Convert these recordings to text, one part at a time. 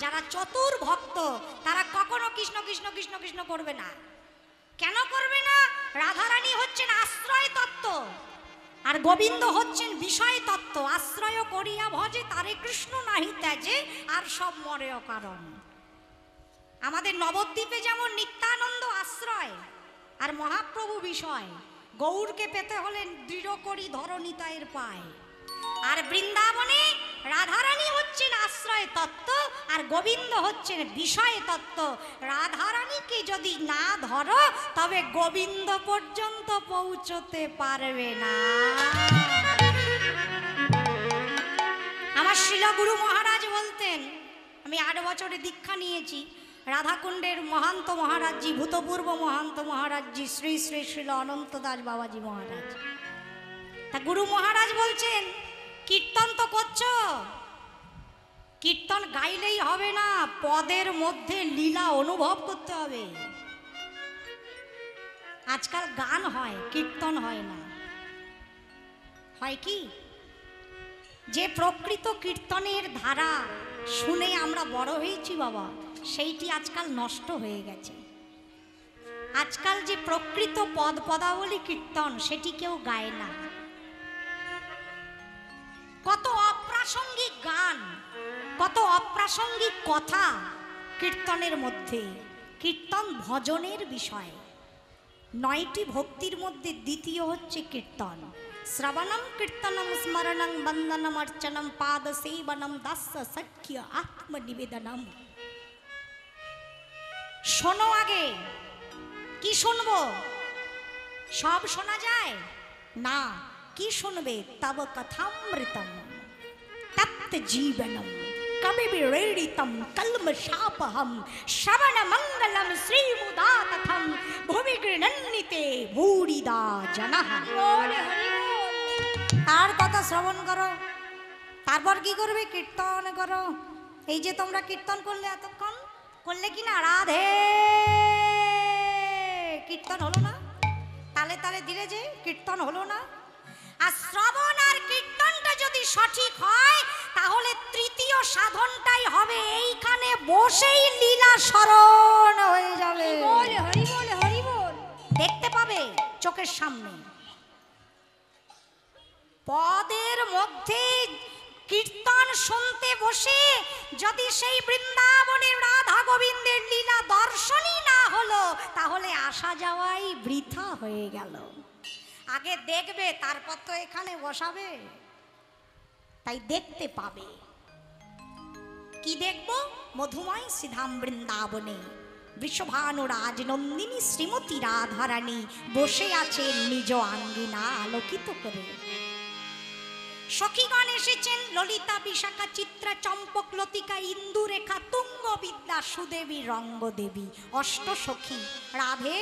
যারা চতুর ভক্ত তারা কখনো কৃষ্ণ কৃষ্ণ কৃষ্ণ কৃষ্ণ করবে না। কেন করবে না? রাধারানী হচ্ছেন আশ্রয় তত্ত্ব আর গোবিন্দ হচ্ছেন বিষয় তত্ত্ব। আশ্রয় করিয়া ভজে তারে কৃষ্ণ নাহি ত্যাজে আর সব মরে অকারণ। আমাদের নবদ্বীপে যেমন নিত্যানন্দ আশ্রয় আর মহাপ্রভু বিষয়। গৌরকে পেতে হলে দৃঢ় করি ধরণিতায়ের পায়। আর বৃন্দাবনে রাধারানী হচ্ছেন আশ্রয় তত্ত্ব আর গোবিন্দ হচ্ছেন বিষয় তত্ত্ব। রাধারানীকে যদি না ধরো তবে গোবিন্দ পর্যন্ত পৌঁছতে পারবে না। আমার শিলগুরু মহারাজ বলতেন, আমি 8 বছরে দীক্ষা নিয়েছি, রাধাকুণ্ডের মহান্ত মহারাজজি, ভূতপূর্ব মহান্ত মহারাজজি শ্রী শ্রী শ্রীল অনন্ত দাস বাবাজি মহারাজ। তা গুরু মহারাজ বলছেন, কীর্তন তো করছো, কীর্তন গাইলেই হবে না, পদের মধ্যে লীলা অনুভব করতে হবে। আজকাল গান হয়, কীর্তন হয় না। হয় কি? যে প্রকৃত কীর্তনের ধারা শুনে আমরা বড় হয়েছি বাবা, সেইটি আজকাল নষ্ট হয়ে গেছে। আজকাল যে প্রকৃত পদ পদাবলী কীর্তন সেটি কেউ গায় না। কত অপ্রাসঙ্গিক গান, কত অপ্রাসঙ্গিক কথা কীর্তনের মধ্যে। কীর্তন ভজনের বিষয়। 9টি ভক্তির মধ্যে দ্বিতীয় হচ্ছে কীর্তন। শ্রবণম কীর্তনম স্মরণং বন্দনম অর্চনম পাদ সেবনম দাস্য সখ্য আত্মনিবেদনম। শোনো আগে, কি শুনবো? সব শোনা যায় না। কি শুনবে? তব কথামৃতম তপ্ত জীবনম কবি বিরেড়িতম কলমশাপহম শ্রবণ মঙ্গলম শ্রীমুদাতথম ভুবি গৃণন্বিতে ভূরিদা জনঃ। তার কথা শ্রবণ করো, তারপর কি করবে? কীর্তন করো। এই যে তোমরা কীর্তন করলে, এতক্ষণ করলে কি না রাধে কীর্তন হলো না? তালে তালে দিলে যে কীর্তন হলো না? আর শ্রবণ আর কীর্তনটা যদি সঠিক হয় তাহলে তৃতীয় সাধনটাই হবে, এইখানে বসেই লীলা স্মরণ হয়ে যাবে। দেখতে পাবে চোখের সামনে। পদের মধ্যে কীর্তন শুনতে বসে যদি সেই বৃন্দাবনের রাধা গোবিন্দের লীলা দর্শনই না হলো তাহলে আসা যাওয়াই বৃথা হয়ে গেল। আগে দেখবে, তারপর তো এখানে বসাবে। তাই দেখতে পাবে। কি দেখবো? মধুময় শ্রীধাম বৃন্দাবনে বৃষভানু রাজনন্দিনী শ্রীমতী রাধারানী বসে আছেন নিজ আঙ্গিনা আলোকিত করে। সখীগণ এসেছেন, ললিতা, বিশাখা, চিত্রা, চম্পক, লতিকা, ইন্দুরেখা, তুঙ্গ বিদ্যা, সুদেবী, রঙ্গদেবী, অষ্টসখী। রাধে,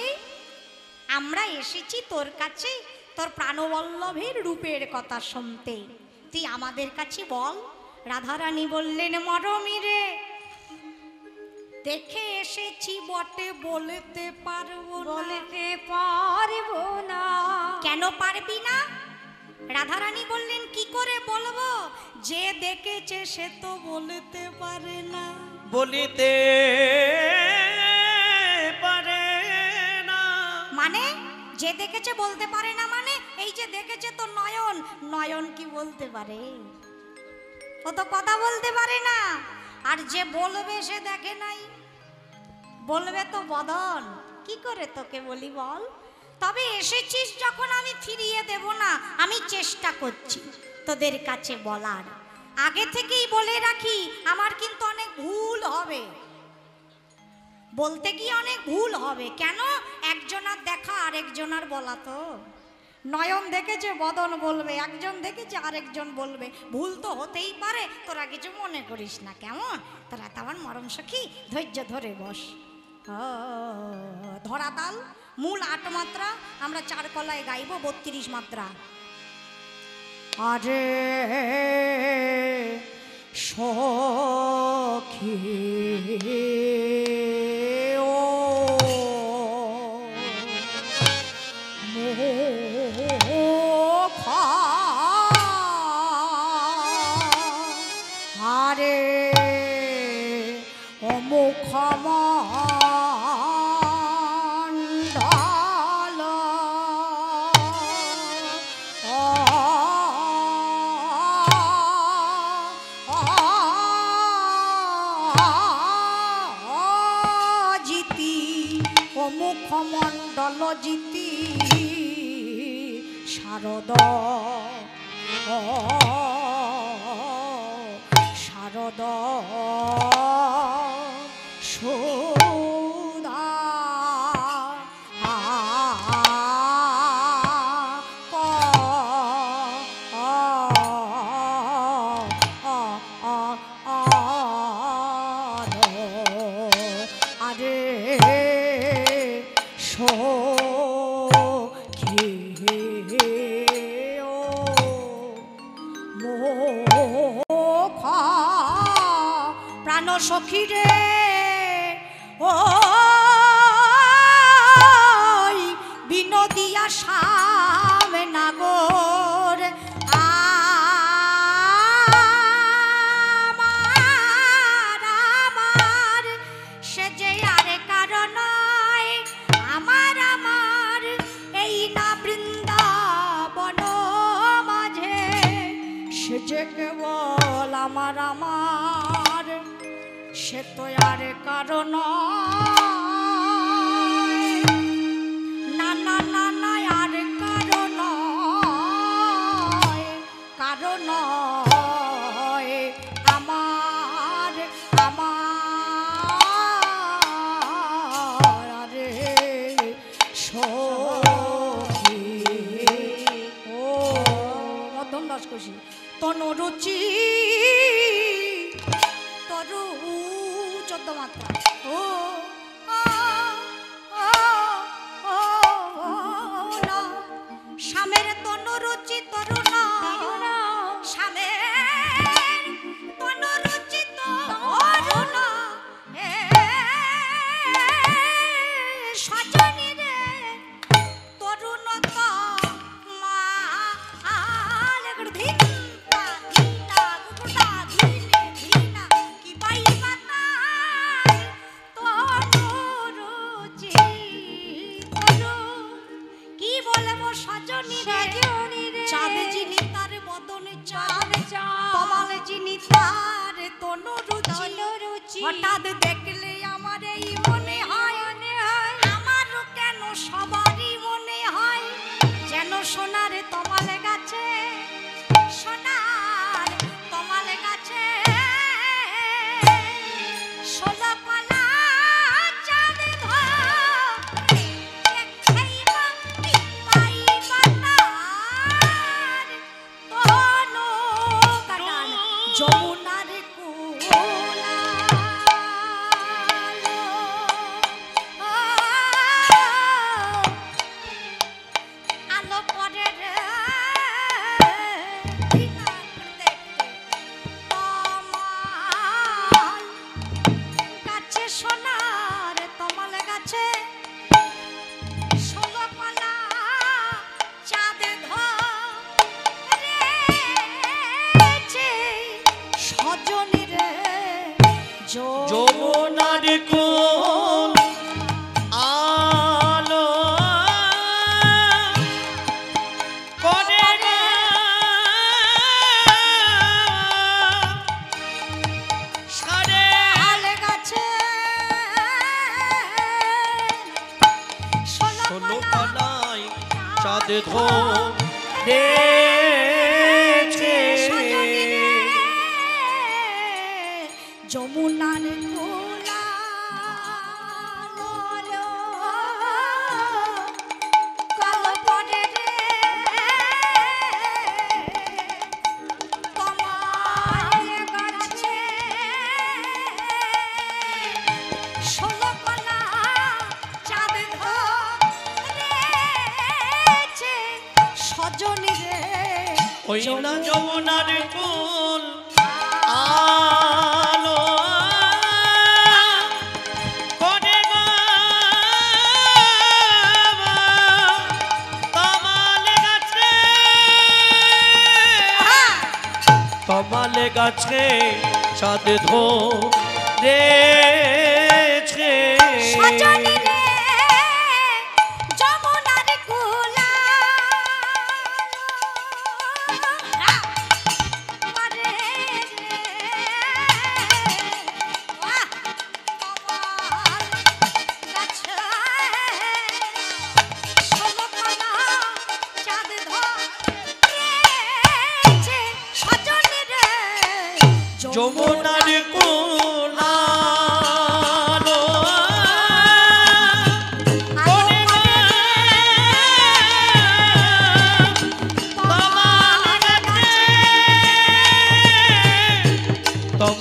আমরা এসেছি তোর কাছে তোর প্রাণবল্লভের রূপের কথা শুনতে, তুই আমাদের কাছে বল। রাধারানী বললেন, মরমিরে দেখে এসেছি বটে, বলতে পারবো না। কেন পারবি না? রাধারানী বললেন, কি করে বলবো? যে দেখেছে সে তো বলতে পারে না। বলিতে পারে না মানে? যে দেখেছে বলতে পারে না মানে? এই যে দেখেছে তো নয়ন, নয়ন কি বলতে পারে? ও তো কথা বলতে পারে না। আর যে বলবে সে দেখে নাই, বলবে তো বদন। কি করে তোকে বলি বল? তবে এসেছিস যখন আমি ফিরিয়ে দেব না, আমি চেষ্টা করছি তোদের কাছে বলার। আগে থেকেই বলে রাখি, আমার কিন্তু অনেক ভুল হবে, বলতে গিয়ে অনেক ভুল হবে। কেন? একজনার দেখা আরেকজনার বলা তো। নয়ন দেখেছে বদন বলবে, একজন দেখেছে আরেকজন বলবে, ভুল তো হতেই পারে। তোরা কিছু মনে করিস না, কেমন? তোরা তো আমার মরম সখী, ধৈর্য ধরে বস। ধরাতাল মূল 8 মাত্রা, আমরা 4 কলায় গাইব 32 মাত্রা। আরে সখী ও মোখা, আরে অমুখমণ্ডল জিতি অমুখমণ্ডল জিতি শারদ শারদ সৌদা আরে সখী প্রাণ সখী রে ও বিনোদিয়া সামে নাগর আমার সে যে আর কারণ আমার এই না বৃন্দাবন মাঝে সে যে কেবল আমার সে তো আর কারণ না না না না আর কারণ কারণ আমার আমার রে সখী ও মধ্যম দাস খুশি তনুরুচি তরু চোদ্দ মাত্রা ও স্বামের তনুরুচি তরুণ স্বামের তনুরুচি তরুণ সজনী রে তরুণ তো মাল ধিন্না ধিন্না গুড়া ধিনে ধিনা কি পাই বাতাই তনুরুচি তরুণ কি বলবো সজনী রে চাঁদ যিনি তার বদনে চাঁদ কমাল যিনি তার তনুরুচি হঠাৎ দেখলে আমার এই মনে হয় আমারও কেন সবারই মনে হয় যেন সোনার তমাল গাছে সোনার তমাল গাছে সোলা পালা চাঁদ ধরে যমুনার কুলা আলো পরে গাছে সোনার তমাল গাছে ষোলো পালা চাঁদ ধরেছে সজনী রে যমুনার কোল আলো করে সারে আলে গাছে ষোলো পালায় চাঁদ ধরেছে যমুনার কোলা কালো পরে রে কমাল গাছে ষোলো পালা চাঁদ ধরেছে সজনী রে ওই না যমুনার কোল আলো করে তমালে গাছে চাঁদ ধরেছে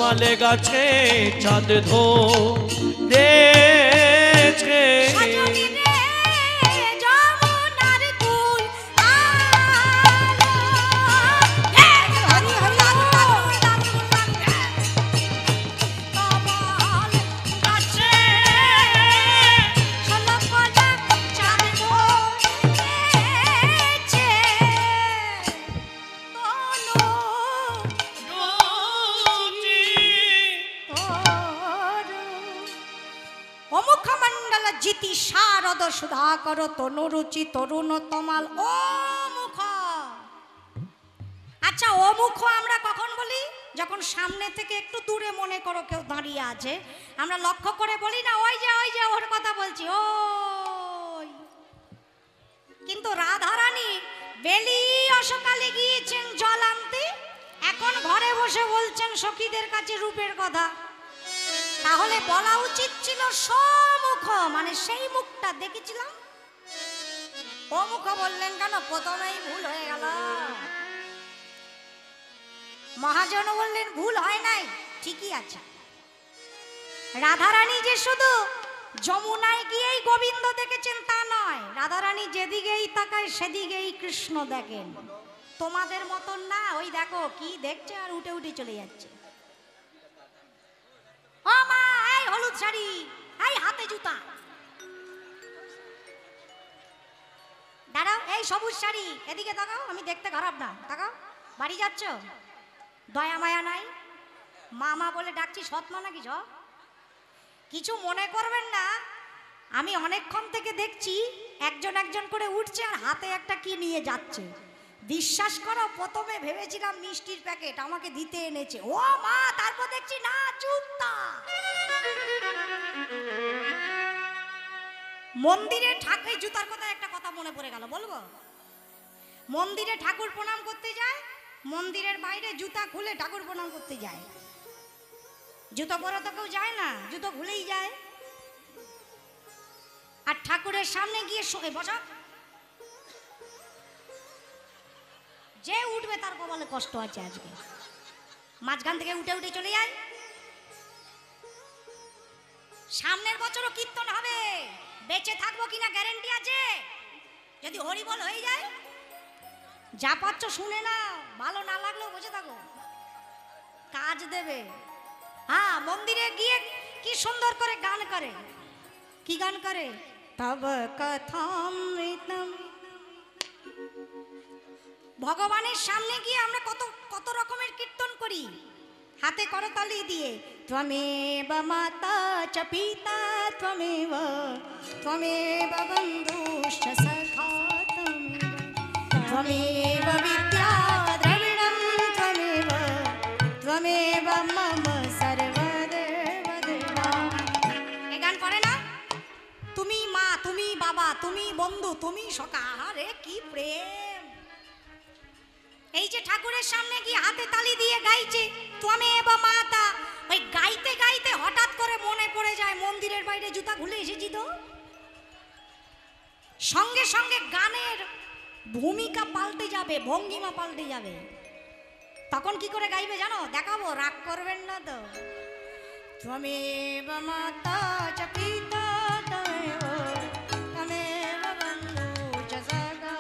তমালে গাছে চাঁদ ধরেছে। সজনী রে যমুনার কুল আলো। হরি হরি তমাল গাছে ষোলকলা চাঁদ ধরেছে। তনু অমুখ মণ্ডল জিতি শারদ সুধাকর তনুরুচি তরুণ তমাল অমুখ। আচ্ছা অমুখ আমরা কখন বলি? যখন সামনে থেকে একটু দূরে মনে করো কেউ দাঁড়িয়ে আছে, আমরা লক্ষ্য করে বলি না ওই যে ওর কথা বলছি ওই। কিন্তু রাধারানী বেলি অসকালে গিয়েছেন জল আনতে, এখন ঘরে বসে বলছেন সখীদের কাছে রূপের কথা। তাহলে বলা উচিত ছিল সমুখ, মানে সেই মুখটা দেখেছিলাম। অমুখ বললেন কেন? প্রথমেই ভুল হয়ে গেল। মহাজন বললেন ভুল হয় নাই, ঠিকই আছে। রাধারানী যে শুধু যমুনায় গিয়েই গোবিন্দ দেখেছেন তা নয়, রাধারানী যেদিকেই তাকায় সেদিকেই কৃষ্ণ দেখেন। তোমাদের মতন না, ওই দেখো কি দেখছে আর উঠে উঠে চলে যাচ্ছে। ও মা, এই হলুদ শাড়ি, এই হাতে জুতা, দাঁড়াও, এই সবুজ শাড়ি, এদিকে তাকাও, আমি দেখতে খারাপ না, তাকাও। বাড়ি যাচ্ছ? দয়া মায়া নাই? মামা বলে ডাকছি, সৎমা নাকি? কিছু মনে করবেন না, আমি অনেকক্ষণ থেকে দেখছি একজন একজন করে উঠছে আর হাতে একটা কি নিয়ে যাচ্ছে। বিশ্বাস করো, প্রথমে ভেবেছিলাম মিষ্টির প্যাকেট, আমাকে দিতে এনেছে। ও মা, তারপর দেখছি না, জুতা। মন্দিরে ঠাকুর, জুতার কথা একটা কথা মনে পড়ে গেল, বলবো? মন্দিরে ঠাকুর প্রণাম করতে যায়, মন্দিরের বাইরে জুতা খুলে ঠাকুর প্রণাম করতে যায়। জুতো পরে তো কেউ যায় না, জুতো খুলেই যায়। আর ঠাকুরের সামনে গিয়ে বসা, যে উঠবে তার কপালে কষ্ট আছে আজকে। মাঝখান থেকে উঠে উঠে চলে যায়। সামনের বছরও কীর্তন হবে, বেঁচে থাকবো কিনা গ্যারেন্টি আছে? যদি হরিবল হয়ে যায়, যা পাচ্ছ শুনে না, ভালো না লাগলেও বসে থাকো, কাজ দেবে। হ্যাঁ, মন্দিরে গিয়ে কি সুন্দর করে গান করে। কি গান করে? তব কথামৃতম। ভগবানের সামনে গিয়ে আমরা কত কত রকমের কীর্তন করি, হাতে করতালি দিয়ে। ত্বমেব মাতা চ পিতা ত্বমেব, ত্বমেব বন্ধুশ্চ সখা ত্বমেব বিদ্যা দ্রবিণম, ত্বমেব ত্বমেব মম সর্বদেব দেবা। এ গান করে না? তুমি মা, তুমি বাবা, তুমি বন্ধু, তুমি সখা। আরে কি প্রেম! এই যে ঠাকুরের সামনে গিয়ে হাতে তালি দিয়ে গাইছে ত্বমেব মাতা, ওই গাইতে গাইতে হঠাৎ করে মনে পড়ে যায় মন্দিরের বাইরে জুতা খুলে এসেছি তো। সঙ্গে সঙ্গে গানের ভূমিকা পাল্টে যাবে, ভঙ্গিমা পাল্টে যাবে। তখন কি করে গাইবে জানো? দেখাবো, রাগ করবেন না তো। ত্বমেব মাতা চ পিতা ত্বমেব, ত্বমেব বন্ধু চ সখা,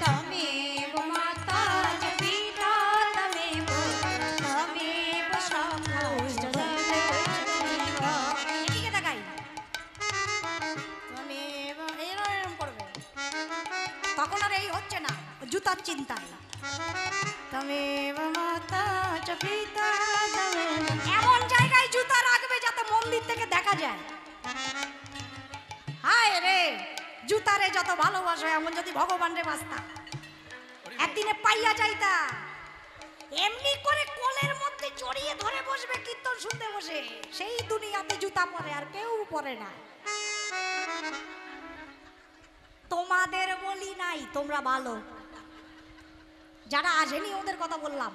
ত্বমেব মাতা চ পিতা ত্বমেব, ত্বমেব সখা চ সখা। এদিকে দেখাই, ত্বমেব, এরকম করবে। তখন আর এই হচ্ছে না, জুতার চিন্তায়। ত্বমেব মাতা চ পিতা ত্বমেব, এমন জায়গায় জুতা রাখবে যাতে মন্দির থেকে দেখা যায়। হায় রে, জুতারে যত ভালোবাসো, এমন যদি ভগবান রে বাস্তা, একদিনে পাইয়া যাইতা। এমনি করে কোলের মধ্যে জড়িয়ে ধরে বসবে কীর্তন শুনতে বসে। সেই দুনিয়াতে জুতা পরে আর কেউ পরে না। তোমাদের বলি নাই, তোমরা ভালো, যারা আসেনি ওদের কথা বললাম।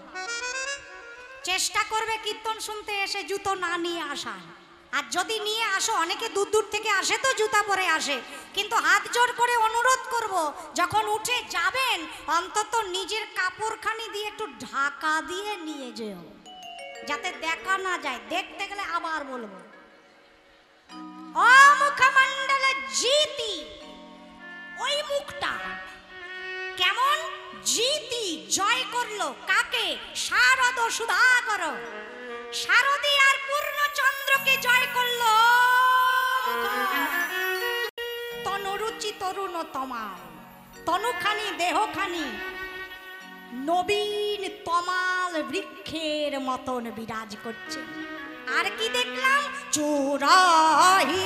চেষ্টা করবে কীর্তন শুনতে এসে জুতো না নিয়ে আসা। আর যদি নিয়ে আসো, অনেকে দূর দূর থেকে আসে তো জুতা পরে আসে, কিন্তু হাত জোর করে অনুরোধ করব, যখন উঠে যাবেন অন্তত নিজের কাপড়খানি দিয়ে একটু ঢাকা দিয়ে নিয়ে যেও। যাতে দেখা না যায়, দেখতে গেলে আবার বলবো। অমুখমণ্ডলে জিতি, ওই মুখটা কেমন? জিতি, জয় করলো কাকে? শারদ সুধাকর, শারদী আর পূর্ণচন্দ্রকে জয় করলো। তনুরুচি তরুণতমাল, তনুখানি দেহখানি নবীন তমাল বৃক্ষের মতন বিরাজ করছে। আর কি দেখলাম? চোরাহি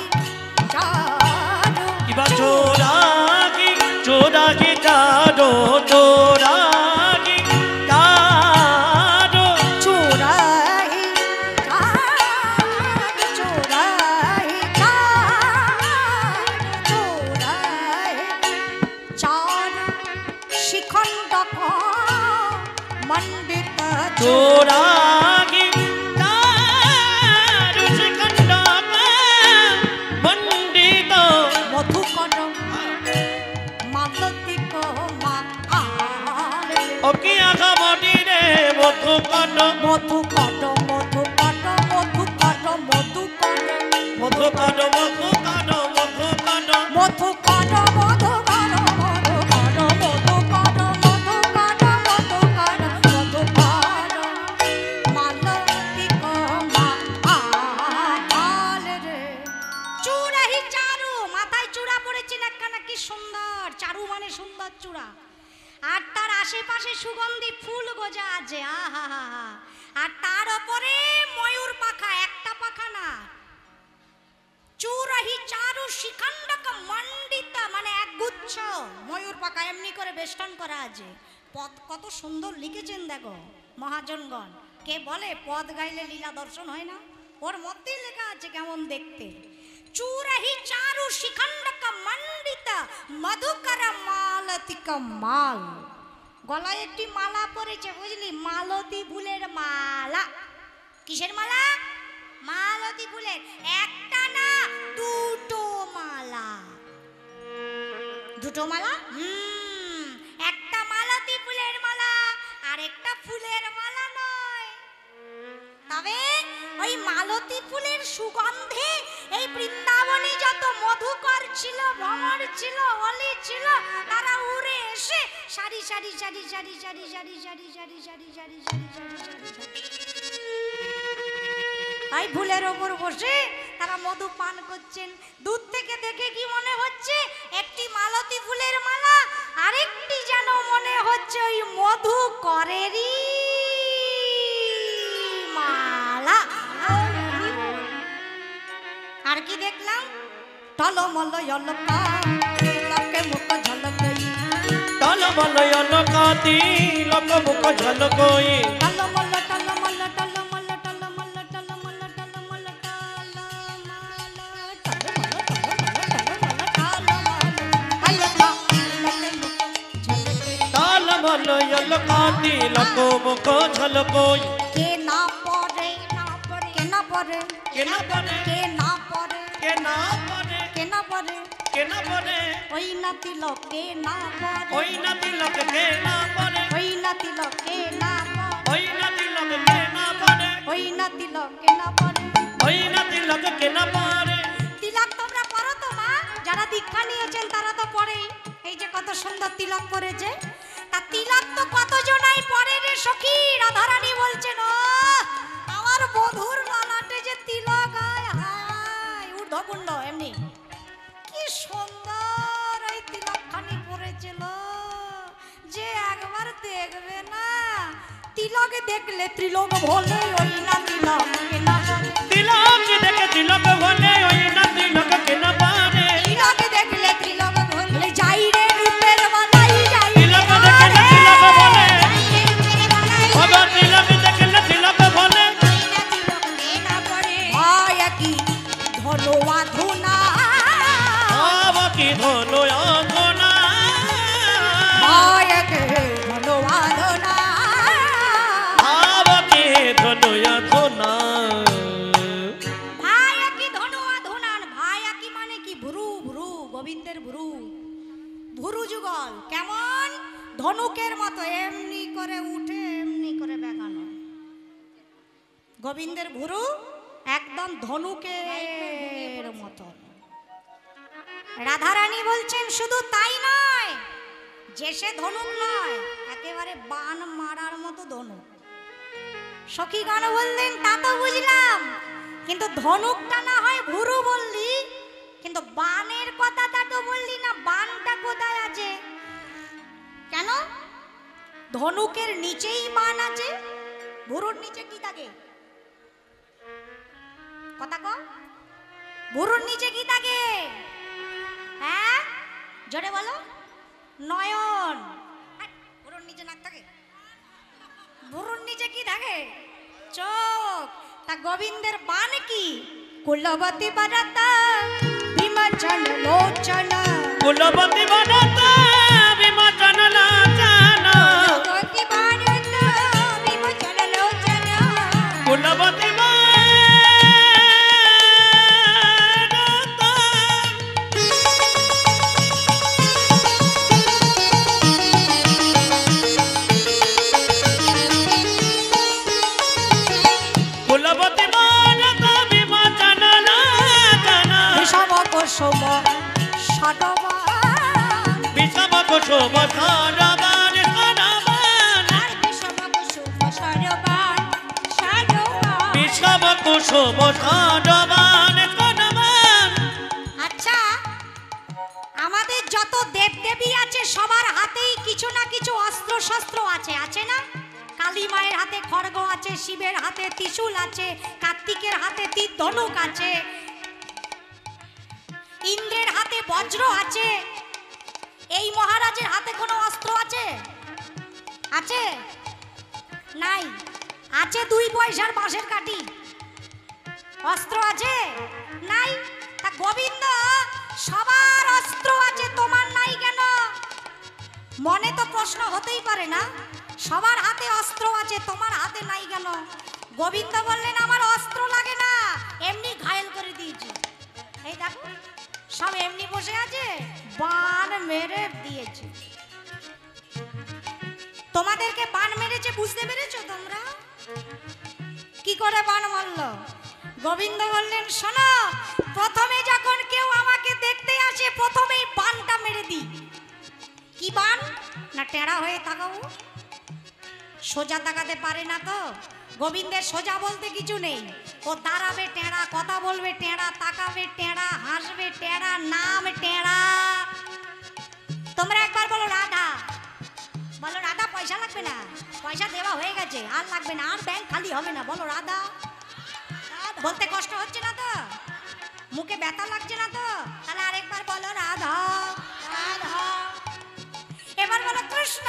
চারু, কিবা চোরাগি চোরাগি চারো, চোরাগি চারো, চোরাহি চারু, চোরাহি চারু, চোরাহি চারু, শিখণ্ডক মণ্ডিত চোরাগি চারো, শিখণ্ডক মণ্ডিত মধুকর মালতিক মাল, অকি আঘা মডিরে মধুকর, মধুকর মধুকর মধুকর মধুকর মধুকর মধুকর মধুকর মধুকর মধুকর মধুকর মধুকর মধুকর মধুকর মালতিক মাল রে। চূড়াহি চারু, মাথায় চূড়া পড়েছেন একখানা, কি সুন্দর! চারু মানে সুন্দর চূড়া। আর তার আশেপাশে সুগন্ধি ফুল গোজা আছে, আহা হা হা। আর তার ওপরে ময়ূর পাখা, একটা পাখা না। চূড়াহি চারু শিখণ্ডক মণ্ডিত, মানে একগুচ্ছ ময়ূর পাখা এমনি করে বেষ্টন করা আছে। পদ কত সুন্দর লিখেছেন দেখো মহাজনগণ। কে বলে পদ গাইলে লীলা দর্শন হয় না? ওর মধ্যেই লেখা আছে কেমন দেখতে। চূড়াহি চারু শিখণ্ডক মণ্ডিত মধুকর মালতিক মাল, গলায় একটি মালা পরেছে বুঝলি, মালতী ফুলের মালা। কিসের মালা? মালতী ফুলের। একটা না, দুটো মালা। দুটো মালা? একটা মালতী ফুলের মালা আর একটা ফুলের মালা নয়। তবে ওই মালতী ফুলের সুগন্ধে এই বৃন্দাবনে যত মধুকর ছিল, ভ্রমর ছিল, অলি ছিল, তারা উড়ে এসে সারি সারি সারি সারি সারি সারি সারি সারি সারি সারি সারি সারি সারি সারি এই ফুলের ওপর বসে তারা মধু পান করছেন। দূর থেকে দেখে কি মনে হচ্ছে? একটি মালতী ফুলের মালা, আরেকটি যেন মনে হচ্ছে ওই মধু করেরই মালা। আর কি দেখলাম? টলমল অলকা তিলকে মুখ ঝলকই, টলমল অলকা তিলক মুখ ঝলকই, টলমল টলমল টলমল টলমল টলমল টলমল টলমল অলকা তিলক মুখ ঝলকই। কে না পরে, কে না পরে, কে না পরে, কে না পরে, কে না পরে, কে না পরে, কে না পরে, ওই না তিলক কে না পরে, ওই না তিলক কে না পরে, ওই না তিলক কে না পরে, ওই না তিলক কে না পরে, ওই না তিলক কে না পরে। ওই না তিলক কে না পরে। তিলক তোমরা পরো তো মা? যারা দীক্ষা নিয়েছেন তারা তো পরেই। এই যে কত সুন্দর তিলক পরেছে, তা তিলক তো কতজনাই পরে রে সখী। রাধারানী বলছেন, ও আমার বধুর ললাটে যে তিলক, হায় হায় ঊর্ধ্বপুণ্ড এমনি কি সুন্দর এই তিলকখানি পরেছিল, যে একবার দেখবে না তিলক দেখলে ত্রিলোক ভোলে। ওই না তিলক কে না পরে, তিলক দেখে তিলক বলে, ওই না তিলক কে না পারে। তিলক দেখলে ত্রিলোক ভোলে। যাই রে রূপের বালাই যাই, তিলক দেখে না তিলক বলে, ভগবান তিলক দেখে না তিলক বলে। ভাই কি ধনওয়া ধুনা, বাবা কি ধনো আধনা, ভাই কি ধনওয়া ধুনা, বাবা কি ধনো আধনা। ভাই কি ধনওয়া ধুনান। ভাই কি মানে কি? ভ্রু ভ্রু, গোবিন্দের ভ্রু, ভ্রু যুগল কেমন ধনুকের মতো এমনি করে উঠে এমনি করে বেঁকানো। গোবিন্দের ভুরু একদম ধনুকের মতন। রাধারানী বলছেন শুধু তাই নয়, যে সে ধনুক নয়, একেবারে বান মারার মতো ধনুক। সখীগণ বললেন তা তো বুঝলাম, কিন্তু ধনুকটা না হয় ভুরু বললি, কিন্তু বানের কথাটা তো বললি না। বানটা কোথায় আছে? কেন? ধনুকের নিচেই বান আছে, ভুরুর নিচে কি থাকে? কথা কও, ভুরুর নিচে কি থাকে? হ্যাঁ জোরে বলো। নয়ন। ভুরুর নিচে নাক থাকে? ভুরুর নিচে কি থাকে? চোখ। তা গোবিন্দের বান কি? কুলবতী বরতা বিমচন লোচন, কুলবতী বরতা বিমচন লোচন, কুলবতী বরতা বিমচন লোচন, কুলবতী কুসুম সদবান, বিষম কুসুম সদবান সদবান, বিষম কুসুম সদবান সদবান, বিষম কুসুম সদবান সদবান। আচ্ছা, আমাদের যত দেবদেবী আছে সবার হাতেই কিছু না কিছু অস্ত্র শস্ত্র আছে, আছে না? কালী মায়ের হাতে খড়গ আছে, শিবের হাতে ত্রিশূল আছে, কার্তিকের হাতে তীর ধনুক আছে, ইন্দ্রের হাতে বজ্র আছে। এই মহারাজের হাতে কোনো অস্ত্র আছে? আছে? নাই। আছে 2 পয়সার বাঁশের কাঠি। অস্ত্র আছে? নাই। তা গোবিন্দ সবার অস্ত্র আছে, তোমার নাই কেন? মনে তো প্রশ্ন হতেই পারে না, সবার হাতে অস্ত্র আছে, তোমার হাতে নাই কেন? গোবিন্দ বললেন আমার অস্ত্র লাগে না, এমনি ঘায়েল করে দিয়েছি। এই দেখো সব এমনি বসে আছে, বান মেরে দিয়েছে। তোমাদেরকে বান মেরেছে, বুঝতে পেরেছো তোমরা? কি করে বান মারলো? গোবিন্দ বললেন শোনো, প্রথমে যখন কেউ আমাকে দেখতে আসে প্রথমেই বানটা মেরে দিই। কি বান? না টেরা হয়ে তাকাবো, সোজা তাকাতে পারে না তো। গোবিন্দের সোজা বলতে কিছু নেই, ও দাঁড়াবে টেরা, কথা বলবে টেরা, তাকাবে টেরা, হাসবে টেরা, নাম টেরা। তোমরা একবার বলো রাধা, বলো রাধা। পয়সা লাগবে না, পয়সা দেওয়া হয়ে গেছে, আর লাগবে না, আর ব্যাংক খালি হবে না। বলো রাধা। বলতে কষ্ট হচ্ছে না তো? মুখে ব্যথা লাগছে না তো? তাহলে আরেকবার বলো রাধা রাধা। এবার বলো কৃষ্ণ।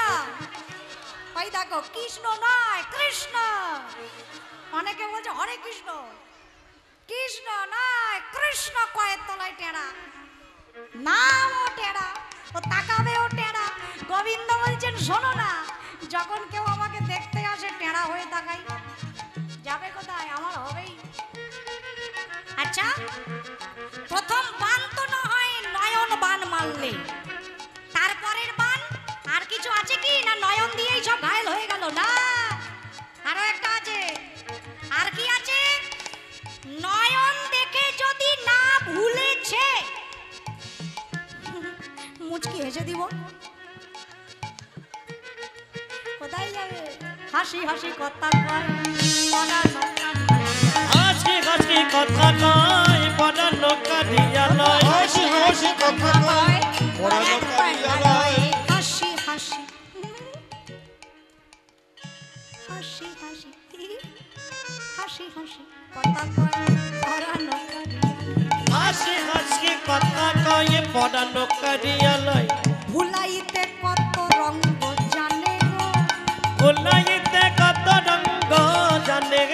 ওই দেখো কৃষ্ণ নয় কৃষ্ণ। অনেকে বলছে হরে কৃষ্ণ, কৃষ্ণ নয় কৃষ্ণ। কয়ের তলায় টেরা, নামও টেরা, ও তাকাবেও টেরা। গোবিন্দ বলছেন শোনো না, যখন কেউ আমাকে দেখতে আসে টেরা হয়ে তাকাই, যাবে কোথায়? আমার হবেই। আচ্ছা, প্রথম বান তো না হয় নয়ন বান মারলে, তারপরের বান আর কিছু আছে কি? না নয়ন দিয়েই সব ঘায়েল হয়ে গেল? না, আরো একটা আছে। আর কি আছে? নয়ন দেখে যদি না ভুলেছে, মুচকি হেসে দিব। কোথায় যাবে? হাসি হাসি কথা কয়, হাসি হাসি কথা কয়, পড়া নৌকা দিয়া লয়, হাসি হাসি কথা কয়, পড়া নৌকা দিয়া লয়, হাসি হাসি হাসি হাসি হাসি হাসি কথা কয়, পড়া নৌকা দিয়া লয়। হাসি হাসি কথা কয়, পড়া নৌকা দিয়া লয়। ভুলাইতে কত রঙ্গ জানে গো, ভুলাইতে কত রঙ্গ জানে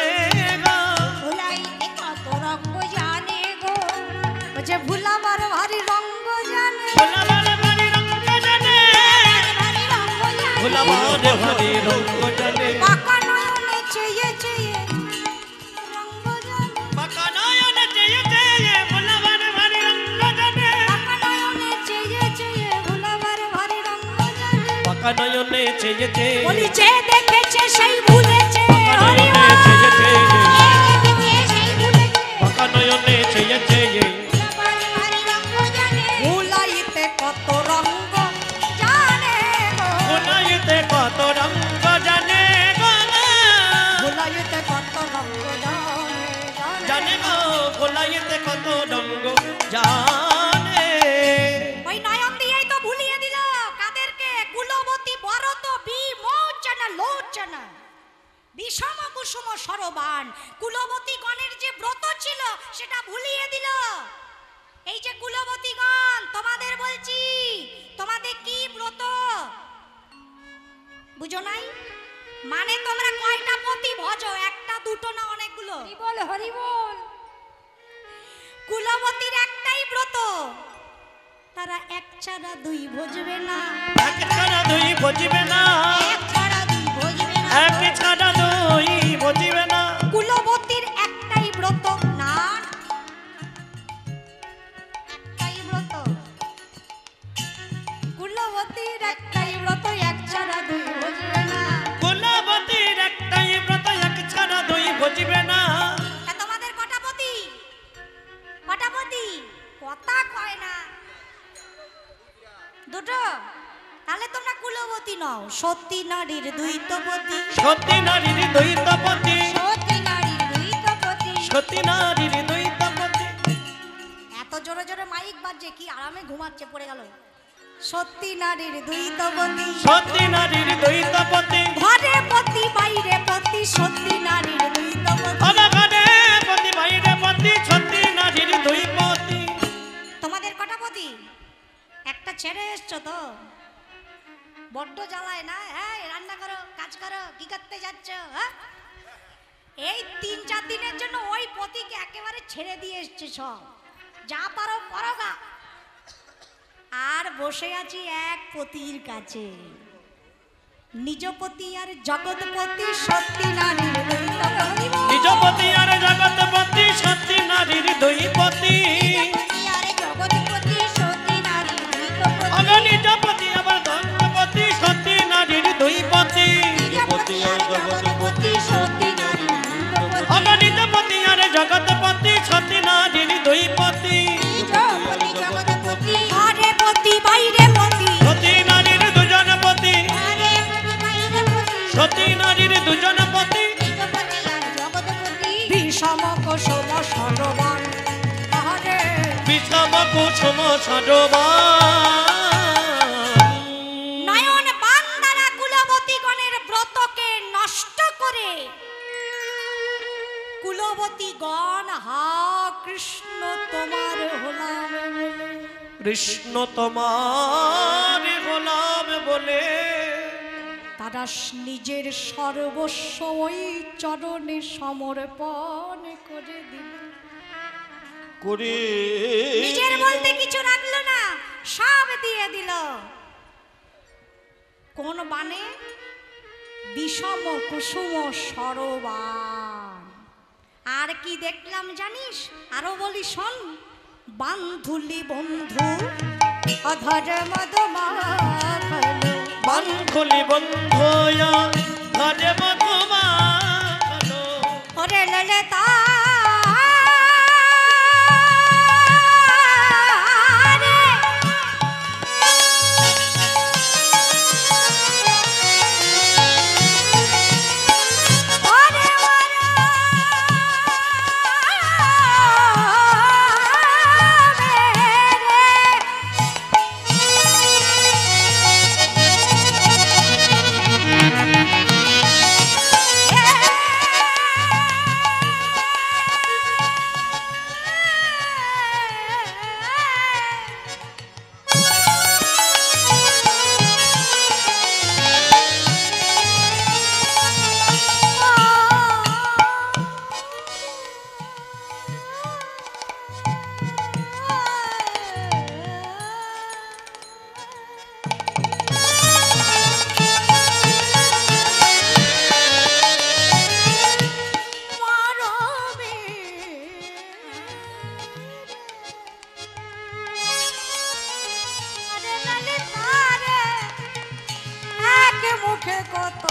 গো, ভুলাইতে কত রঙ্গ জানে গো। বলছে ভুলাবার ভারী রঙ্গ জানে, ভুলাবার ভারী রঙ্গ জানে, ভারী রঙ্গ জানে। ভুলাবার ভারী রঙ্গ জানে। পাকা নয়নে চেয়ে চেয়ে রঙ্গ জানে, পাকা নয়নে চেয়ে চেয়ে ভুলাবার ভারী রঙ্গ জানে, পাকা নয়নে চেয়ে চেয়ে ভুলাবার ভারী রঙ্গ জানে। পাকা নয়নে চেয়ে চেয়ে, বলি যে দেখেছে সেই ভুলেছে। পাকা হরি নয়নে চেয়ে চেয়ে, সরবান। কুলবতী গণের যে ব্রত ছিল সেটা ভুলিয়ে দিল। এই যে কুলবতীগণ, তোমাদের বলছি, তোমাদের কি ব্রত বুঝো নাই? মানে তোমরা কয়টা পতি ভজো? একটা দুটো না অনেকগুলো? হরিবল হরিবল। কুলবতীর একটাই ব্রত, তারা এক ছাড়া দুই ভজবে না। এক ছাড়া দুই ভজিবে না, এক ছাড়া দুই ভজবে না। এক ছাড়া দুই ভজিবে না। কুলবতীর একটাই ব্রত, না একটাই ব্রত, কুলবতীর একটাই ব্রত, এক ছাড়া দুই ভজবে না। কুলবতীর একটাই ব্রত, এক ছাড়া দুই ভজিবে না। তা তোমাদের কটা পতি? কটা পতি? কথা কয় না। দুটো? তাহলে তোমরা কুলবতী নও, সত্যি নারীর দ্বৈতপতি। সতী নারীর দ্বৈতপতি, সতী নারীর দ্বৈতপতি। সতী নারীর দ্বৈতপতি। এত জোরে জোরে মাইক বাজছে, কি আরামে ঘুমাচ্ছে, পড়ে গেল। সত্যি নারীর দ্বৈতপতি, সতী নারীর দ্বৈতপতি। ঘরে পতি বাইরে পতি, সত্যি নারীর দ্বৈতপতি। অনঘনে পতি বাইরে পতি, সতী নারীর দ্বৈতপতি। তোমাদের কটা পতি? একটা ছেড়ে এসছো তো, বড্ড জ্বালায় না? হ্যাঁ, রান্না করো, কাজ করো, কি করতে যাচ্ছ? হ্যাঁ, এই 3-4 দিনের জন্য ওই পতিকে একেবারে ছেড়ে দিয়ে এসছে সব। যা পারো করো গা। আর বসে আছি এক পতির কাছে, নিজপতি আর জগৎপতি, সত্যি নারীর দ্বৈতপতি। নিজপতি আর জগৎপতি, সতী নারীর দ্বৈতপতি। নিজপতি আর জগৎপতি, সতী নারীর দ্বৈতপতি। অগ নিজপতি আবার জগৎপতি, সতী নারীর দ্বৈতপতি। নিজপতি আর জগৎপতি, সতী নারীর দ্বৈতপতি। অগ নিজপতি আর জগৎপতি, সতী নারীর দ্বৈতপতি। নিজপতি জগৎপতি। ঘরে পতি বাইরে পতি, সতী নারীর দুজন পতি, ঘরে পতি বাইরে পতি। সতী নারীর দুজন পতি। নিজপতি আর জগৎপতি। বিষম কুসুম সরবান। ঘরে বিষম কুসুম সরবান। নয়ন বান দ্বারা কুলবতীগণের ব্রতকে নষ্ট করে কুলবতীগণ হা কৃষ্ণ তোমার হলাম বলে, কৃষ্ণ তোমার গোলাম বলে তারা নিজের সর্বস্ব ওই চরণে সমর্পণ করে দিল। করে নিজের বলতে কিছু রাখলো না, সব দিয়ে দিল। কোন বানে? বিষম কুসুম সরবান। আর কি দেখলাম জানিস? আরো বলি শোন। বান্ধুলি বন্ধু অধর মধুমাখলো, বান্ধুলি বন্ধয়া ঘরে মধুমাখলো। ওরে ললিতা মুখে কত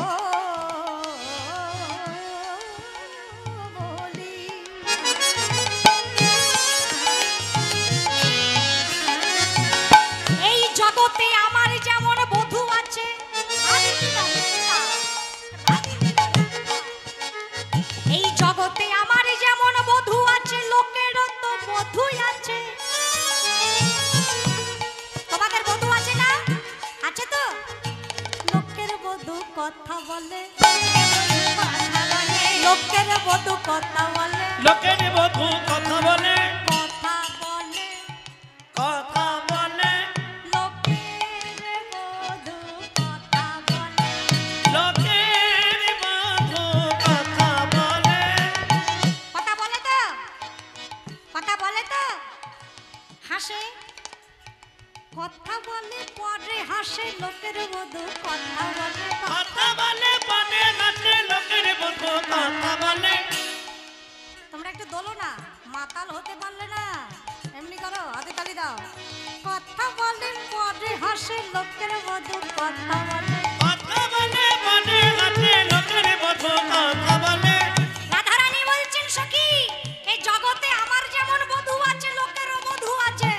বলি। এই জগতে আমার যেমন বধূ আছে, এই জগতে আমার যেমন বধূ আছে, লোকেরও তো বধূই আছে। তোমাদের বধূ আছে না? আছে তো? লোকের বধূ কথা বলে, লোকের বধূ কথা বলে লোকের বধূ কথা বলে কথা বলে কথা বলে লোকের বধূ কথা বলে লোকের বধূ কথা বলে কথা বলে তো কথা বলে তো হাসে কথা বলে পরে হাসে লোকের বধূ কথা বলে কথা বলে বনে ঘাটে লোকের বধূ কথা বলে তোমরা একটু দোলো না মাতাল হতে পারলে না এমনি করো হাতে তালি দাও কথা বলে পরে হাসে লোকের বধূ কথা বলে কথা বলে বনে ঘাটে লোকের বধূ কথা বলে রাধারানী বলছেন সখী এই জগতে আমার যেমন বধূ আছে লোকেরও বধূ আছে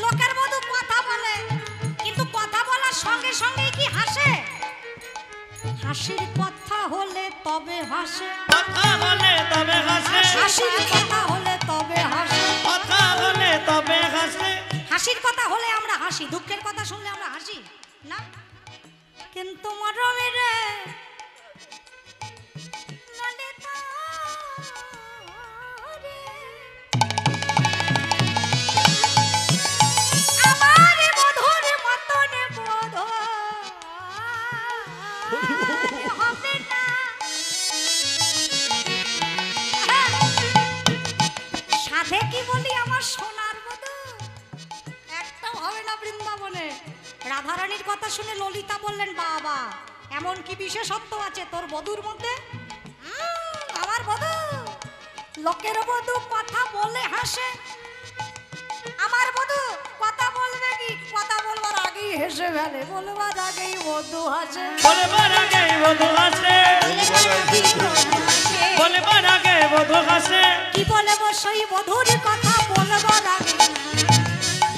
লোকের বধূ কথা বলে কিন্তু কথা বলার সঙ্গে সঙ্গে কি হাসে হাসির কথা হলে তবে হাসে কথা বলে তবে হাসে হাসির কথা হলে তবে হাসে কথা বলে তবে হাসে হাসির কথা হলে আমরা হাসি দুঃখের কথা শুনলে আমরা হাসি না কিন্তু মরমের রে ললিতা রে, আমার বধূর মতন বধূ হবে না। সাধে কি বলি আমার সোনার বধূ একটাও হবে না বৃন্দাবনে। রাধারানীর কথা শুনে ললিতা বললেন বাবা এমন কি বিশেষত্ব আছে তোর বধূর মধ্যে আমার বধূ লোকের বধূ কথা বলে হাসে আমার বধূ কথা বলবে কি কথা বলবার আগেই হেসে ফেলে বলবার আগেই বধূ হাসে বলবার আগে বধূ হাসে বলবার আগে বধূ হাসে কি বলবো সেই বধূর কথা বলবার আগে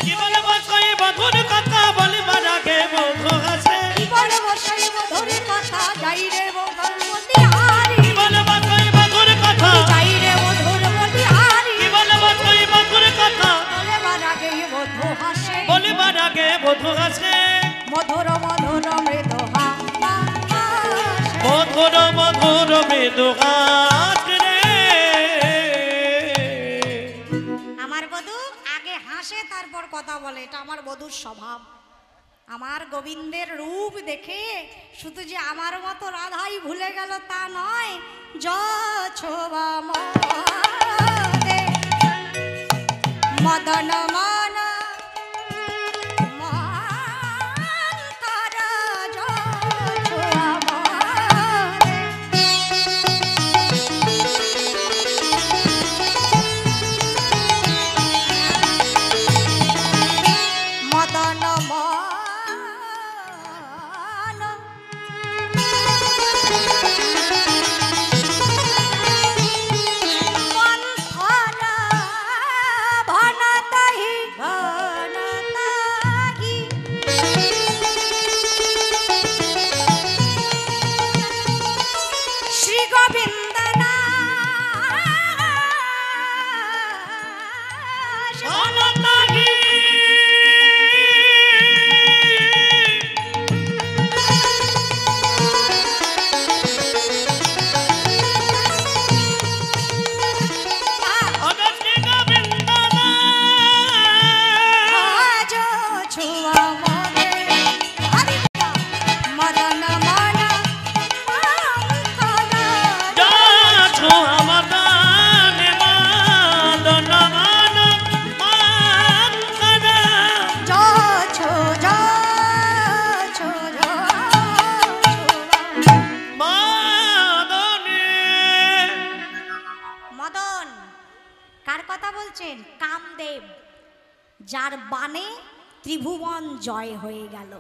কি বলবো সেই বধূর কথা বলবার আগে বধূ হাসে কি বলবো সেই বধূর কথা যাই রে বধূর বলিহারি কি বলবো সেই বধূর কথা যাই রে বধূর বলিহারি কি বলবো সেই বধূর কথা বলবার আগেই বধূ হাসে বলবার আগে বধূ হাসে মধুর মধুর মৃদু মধুর মধুর মৃদু হাস রে আমার বধূ আগে হাসে তারপর কথা বলে এটা আমার বধূর স্বভাব আমার গোবিন্দের রূপ দেখে শুধু যে আমার মতো রাধাই ভুলে গেল তা নয় ছোবা মদন মন কামদেব যার বাণে ত্রিভুবন জয় হয়ে গেল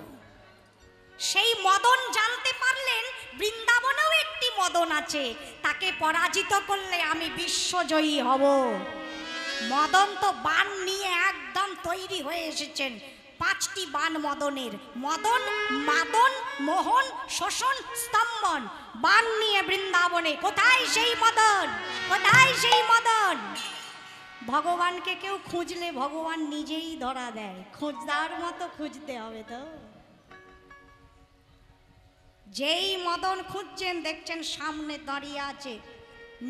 সেই মদন জানতে পারলেন বৃন্দাবনেও একটি মদন আছে তাকে পরাজিত করলে আমি বিশ্বজয়ী হব মদন তো বাণ নিয়ে একদম তৈরি হয়ে এসেছেন 5টি বাণ মদনের মদন মাদন মোহন শোষণ স্তম্ভন বাণ নিয়ে বৃন্দাবনে কোথায় সেই মদন কোথায় সেই মদন ভগবানকে কেউ খুঁজলে ভগবান নিজেই ধরা দেয় খুঁজদার মতো খুঁজতে হবে তো যেই মদন খুঁজছেন দেখছেন সামনে দাঁড়িয়ে আছে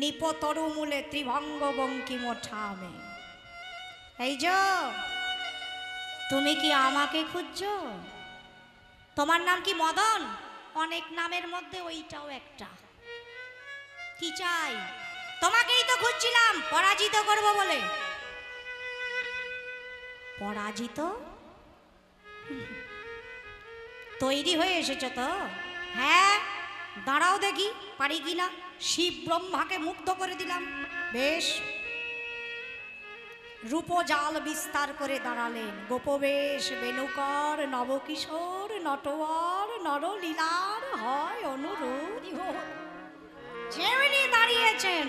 নিপতরুমূলে ত্রিভঙ্গ বঙ্কিম ঠামে। এই যে তুমি কি আমাকে খুঁজছো? তোমার নাম কি মদন? অনেক নামের মধ্যে ওইটাও একটা। কি চাই? তোমাকেই তো খুঁজছিলাম পরাজিত করব বলে। পরাজিত? তৈরি হয়ে এসেছো তো? হ্যাঁ, দাঁড়াও দেখি পারি কিনা। শিব ব্রহ্মাকে মুগ্ধ করে দিলাম। বেশ, রূপজাল বিস্তার করে দাঁড়ালেন। গোপবেশ বেণুকর নবকিশোর নটওয়ার নরলীলার হয় অনুরোধ। যেমনি দাঁড়িয়েছেন,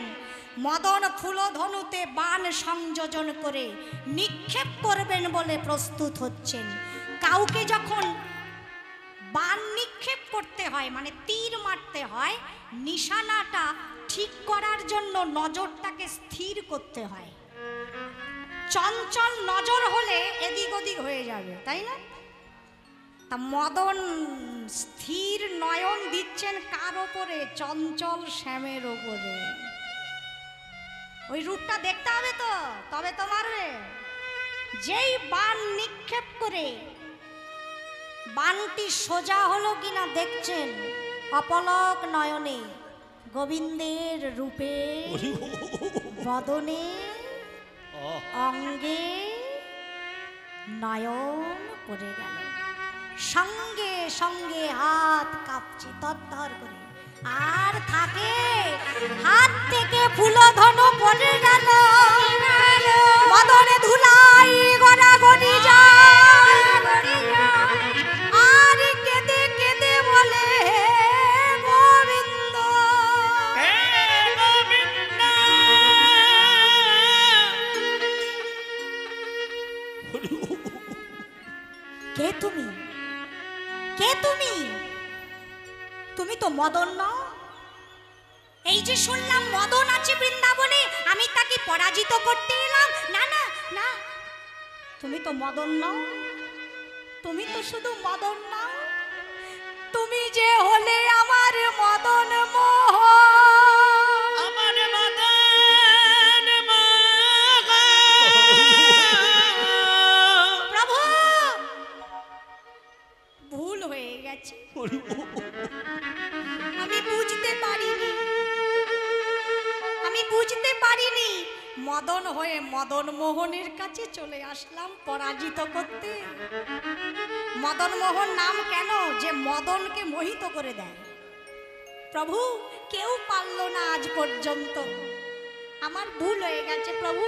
মদন ফুলধনুতে বাণ সংযোজন করে নিক্ষেপ করবেন বলে প্রস্তুত হচ্ছেন। কাউকে যখন বাণ নিক্ষেপ করতে হয়, মানে তীর মারতে হয়, নিশানাটা ঠিক করার জন্য নজরটাকে স্থির করতে হয়। চঞ্চল নজর হলে এদিক ওদিক হয়ে যাবে, তাই না? তা মদন স্থির নয়ন দিচ্ছেন কার ওপরে? চঞ্চল শ্যামের ওপরে। ওই রূপটা দেখতে হবে তো, তবে তো মারবে। যেই বাণ নিক্ষেপ করে বাণটি সোজা হলো কিনা দেখছেন, অপলক নয়নে গোবিন্দের রূপে বদনে অঙ্গে নয়ন পড়ে গেল। সঙ্গে সঙ্গে হাত কাঁপছে তরতর করে। আর থাকে, হাত থেকে ফুলধনু পড়ে গেল। মদনে ধুলাই গড়াগড়ি যায়। আর কেঁদে কেঁদে বলে গোবিন্দ। কে তুমি? কে তুমি? তুমি তো মদন নও। এই যে শুনলাম মদন আছে বৃন্দাবনে, আমি তাকে পরাজিত করতে এলাম। না না না, তুমি তো মদন নও। তুমি তো শুধু মদন নও, তুমি যে হলে আমার মদন মোহন। আমার মদন প্রভু, ভুল হয়ে গেছে। আমি বুঝতে পারিনি, আমি বুঝতে পারিনি। মদন হয়ে মদন মোহনের কাছে চলে আসলাম পরাজিত করতে। মদন মোহন নাম কেন? যে মদনকে মোহিত করে দেয়। প্রভু, কেউ পারলো না আজ পর্যন্ত। আমার ভুল হয়ে গেছে প্রভু,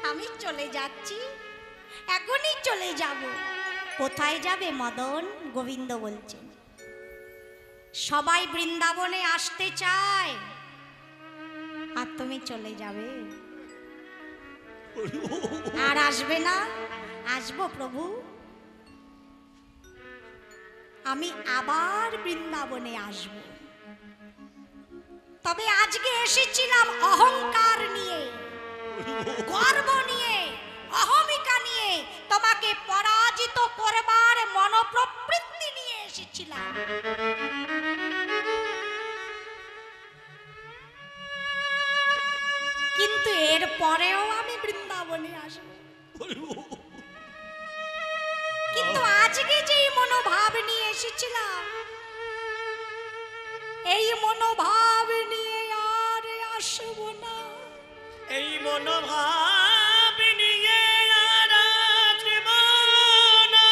আমি চলে যাচ্ছি, এখনই চলে যাব। কোথায় যাবে মদন? গোবিন্দ বলছেন সবাই বৃন্দাবনে আসতে চায়, আর তুমি চলে যাবে। আর আসবে না? আসবো প্রভু, আমি আবার বৃন্দাবনে আসব। তবে আজকে এসেছিলাম অহংকার নিয়ে, গর্ব নিয়ে, অহমিকা নিয়ে। তোমাকে পরাজিত করবার মনোপ্রবৃত্তি নিয়ে এসেছিলাম। কিন্তু এর পরেও আমি বৃন্দাবনে আসব। কিন্তু আজকে যেই মনোভাব নিয়ে এসেছিলাম, এই মনোভাব নিয়ে আর আসব না। এই মনোভাব নিয়ে আর আসব না।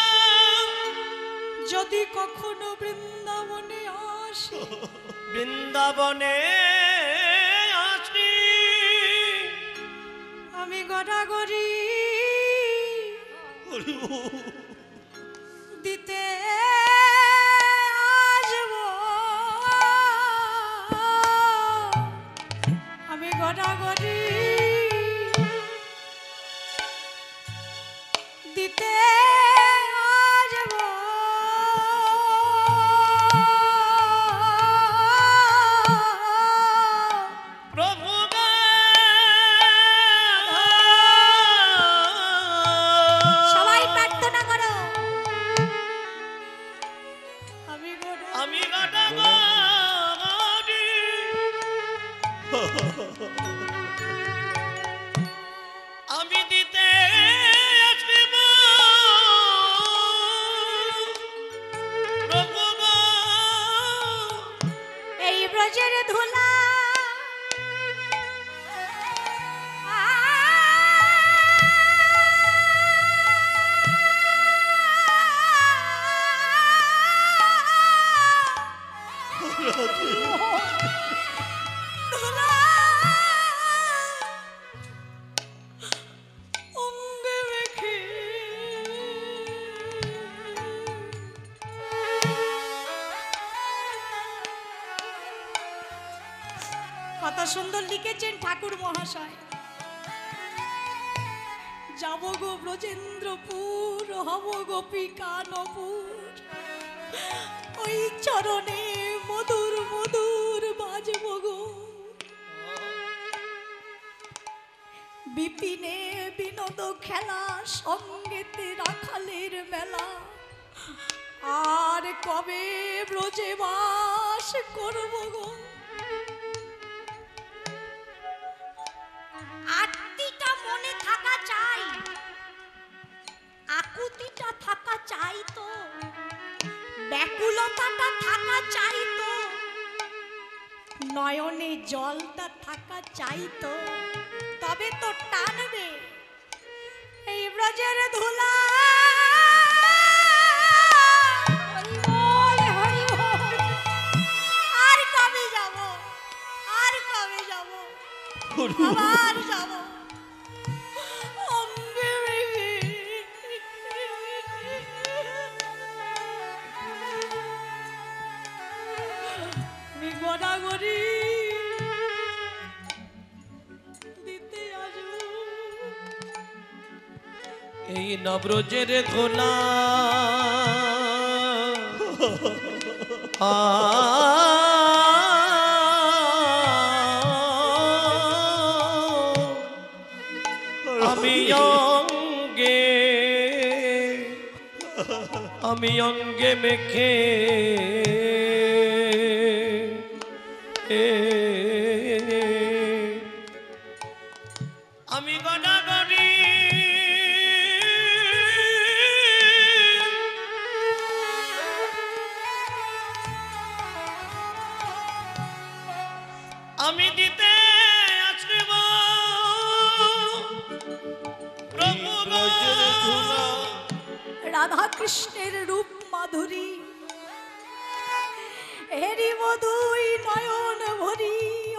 যদি কখনো বৃন্দাবনে আসি, বৃন্দাবনে আসি, আমি গড়াগড়ি দিতে আসব। আমি গড়াগড়ি দিতে আসব। প্রভু সবাই প্রার্থনা করো। আমি দিতে আসিব প্রভু গো। এই ব্রজের ধুলা ধুলা অঙ্গে মেখে কত সুন্দর লিখেছেন ঠাকুর মহাশয়। যাব গো ব্রজেন্দ্রপুর, হব গোপিকা নপুর, ওই চরণে মধুর মধুর বাজব গো। বিপিনে বিনোদ খেলা, সঙ্গেতে রাখালের মেলা, আর কবে ব্রজে বাস করব গো। আত্মীটা মনে থাকা চাই, আকুতিটা থাকা চাই তো, ব্যাকুলতাটা থাকা চাই তো, নয়নে জলটা থাকা চাই তো, তবে তো টানবে এই ব্রজের ধুলা। হরি বল, হরি বল। আর কবে যাব, আর কবে যাব, আবার যাব অঙ্গে মেঘে। আমি গড়াগড়ি দিতে আসবো। এই নবরোজের ধোলা আমি অঙ্গে মেখে আমি গড়াগড়ি আমি দিতে আসব প্রভু গো। রাধা কৃষ্ণের রূপ মাধুরী, হেরি মধুই নয়ন ভরি,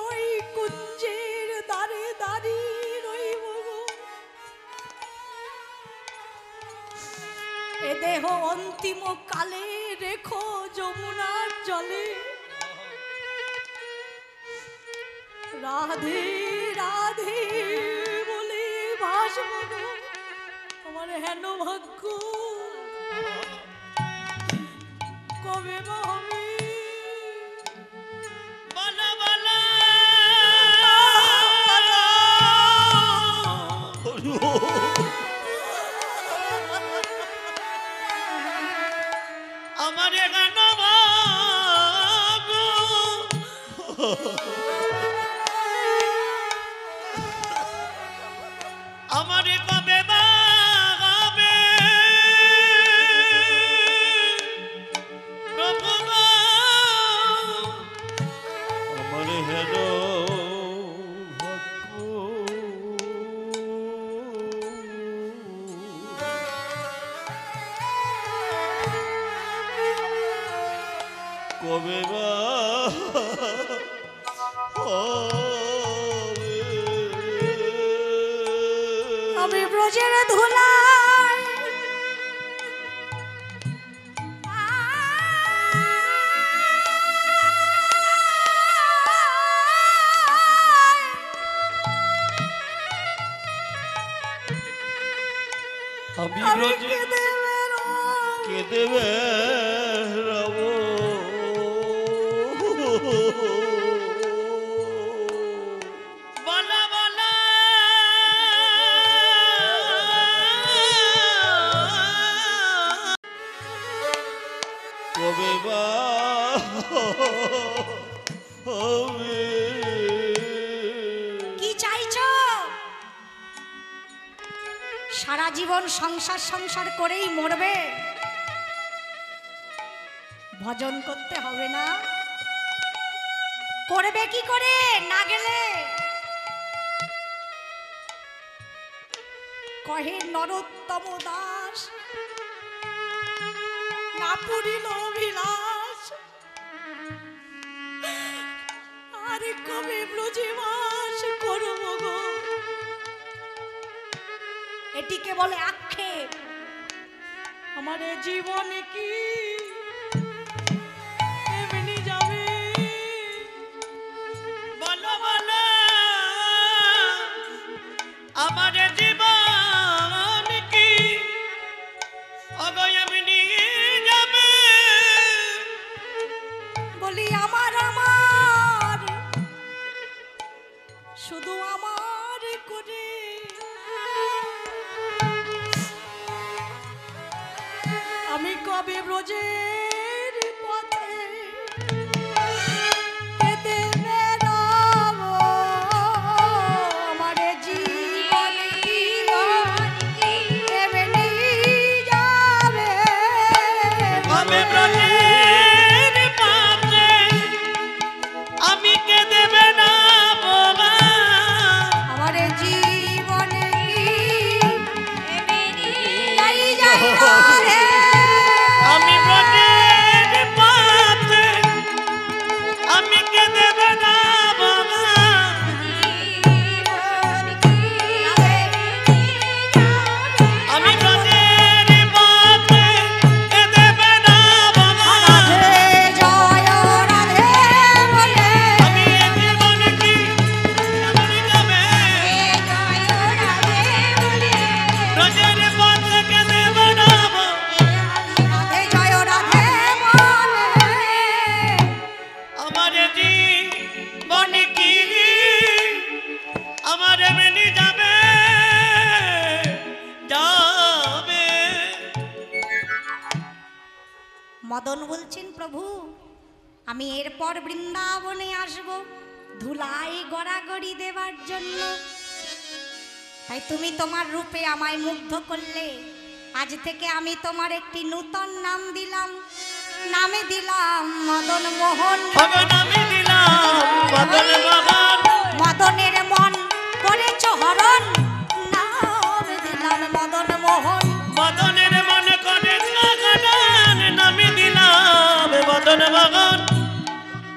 ওই কুঞ্জের দ্বারে দাঁড়িয়ে রইব গো। এ দেহ অন্তিম কালে রেখো যমুনার জলে, রাধে রাধে বলে ভাসব গো। আমার হেন ভাগ্য কবে বা হবে। বালা বালা আমার গান গো আমার কবে বাগাবে প্রভু গো। আমার হেন কবে বা আমি ব্রজের ধুলায় আমি আমি ব্রজে কেঁদে বেরোই। কেঁদে বেড়াব বালা বালা কবে বা হবে। কি চাইছো? সারা জীবন সংসার সংসার করেই মরবে, ভজন করতে হবে না? করবে কি করে না গেলে? কহে নরোত্তম দাস, না পুরিল অভিলাষ, আরে কবে ব্রজবাস করব গো। এটিকে বলে আক্ষেপ। আমার এ জীবন কি এমনি যাবে? বলো বলো আমার জীবন কি অগয় এমনি যাবে? বলি আমার আমার শুধু আমার করে আমি কবে ব্রজের পথে যেতে বেরোবো? আমার জীবন কি এমনি যাবে? কবে ব্রজের পথে আমি কে দেবে না বাবা? আমার জীবন কি যাই যাই রে। আমি ব্রজের পথে আমি কে দেবে না বাবা? আমি ব্রজের পথে কে দেবে না বাবা? রাধে জয় রাধে বলে আমি এ জীবন কি এমনি যাবে? ব্রজের পথে কে দেবে না বাবা? রাধে জয় রাধে বলে আমার জীবন কি আমার এমনি যাবে যাবে? মদন বলছেন, প্রভু আমি এরপর বৃন্দাবনে আসব ধুলাই গড়াগড়ি দেবার জন্য। তাই তুমি তোমার রূপে আমায় মুগ্ধ করলে, আজ থেকে আমি তোমার একটি নূতন নাম দিলাম, নামে দিলাম মদন মোহন। ভগবান আমি দিলাম বদল ভগবান, মদনের মন করেছ হরণ, নাম দিলাম মদন মোহন। মদনের মনে করে গান নামি দিলাম বদন ভগবান।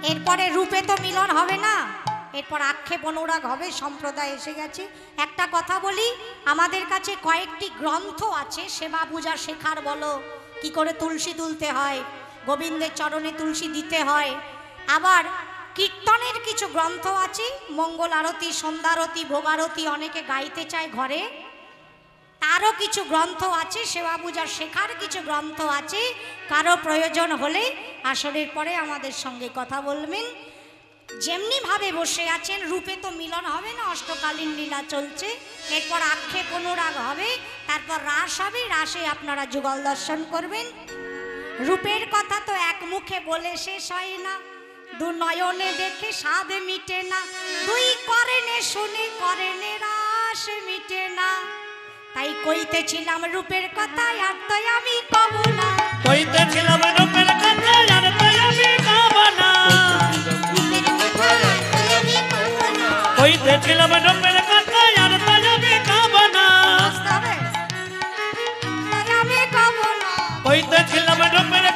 এরপরে রূপে তো মিলন হবে না, এরপর আক্ষেপ অনুরাগ হবে, সম্প্রদায় এসে গেছে। একটা কথা বলি, আমাদের কাছে কয়েকটি গ্রন্থ আছে সেবা পূজা শেখার, বলো কি করে তুলসী তুলতে হয়, গোবিন্দের চরণে তুলসী দিতে হয়। আবার কীর্তনের কিছু গ্রন্থ আছে, মঙ্গল আরতি, সন্ধ্যারতি, ভোগারতি অনেকে গাইতে চায় ঘরে, তারও কিছু গ্রন্থ আছে। সেবা পূজা শেখার কিছু গ্রন্থ আছে, কারো প্রয়োজন হলে আসরের পরে আমাদের সঙ্গে কথা বলবেন। যেমনি ভাবে বসে আছেন, রূপে তো মিলন হবে না, অষ্টকালীন লীলা চলছে, এরপর আক্ষেপ অনুরাগ হবে, তারপর রাস হবে, রাসে আপনারা যুগল দর্শন করবেন। রূপের কথা তো এক মুখে বলে শেষ হয় না, দু নয়নে দেখে স্বাদ মিটে না, দুই করেনে শুনে করেনে রাস মিটে না। তাই কইতেছিলাম রূপের কথা, আর তো আমি কব না। কইতেছিলাম রূপের কথা আর তাই আমি কব না। কইতেছিলাম রূপের কথা আর তাই আমি কব না। বুঝতে হবে? তাই আমি কব না। কইতেছিলাম রূপের